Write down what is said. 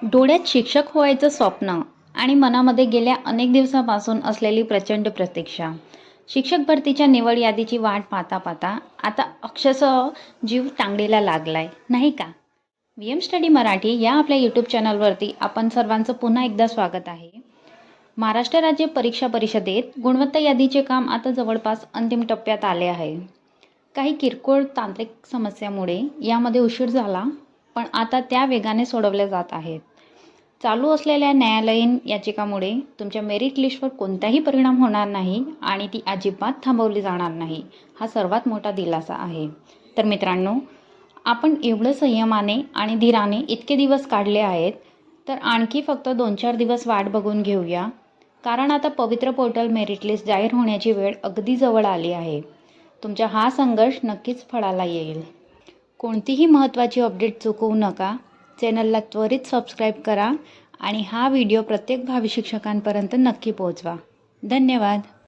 डोळ्यात शिक्षक व्हायचं स्वप्न आणि मनामध्ये गेल्या अनेक दिवसापासून असलेली प्रचंड प्रतीक्षा. शिक्षक भरतीच्या निवड यादीची वाट पाहता पाहता आता अक्षरशः जीव टांगडीला लागलाय, नाही का? VM स्टडी मराठी या आपल्या यूट्यूब चॅनलवरती आपण सर्वांचं पुन्हा एकदा स्वागत आहे. महाराष्ट्र राज्य परीक्षा परिषदेत गुणवत्ता यादीचे काम आता जवळपास अंतिम टप्प्यात आले आहे. काही किरकोळ तांत्रिक समस्यामुळे यामध्ये उशीर झाला, पण आता त्या वेगाने सोडवल्या जात आहेत. चालू असलेल्या न्यायालयीन याचिकामुळे तुमच्या मेरिट लिस्टवर कोणताही परिणाम होणार नाही आणि ती अजिबात थांबवली जाणार नाही. हा सर्वात मोठा दिलासा आहे. तर मित्रांनो, आपण एवढं संयमाने आणि धीराने इतके दिवस काढले आहेत, तर आणखी फक्त 2-4 दिवस वाट बघून घेऊया. कारण आता पवित्र पोर्टल मेरिट लिस्ट जाहीर होण्याची वेळ अगदी जवळ आली आहे. तुमचा हा संघर्ष नक्कीच फळाला येईल. कोणतीही महत्त्वाची अपडेट चुकवू नका. चॅनलला त्वरित सबस्क्राईब करा आणि हा व्हिडिओ प्रत्येक भावी शिक्षकांपर्यंत नक्की पोहोचवा. धन्यवाद.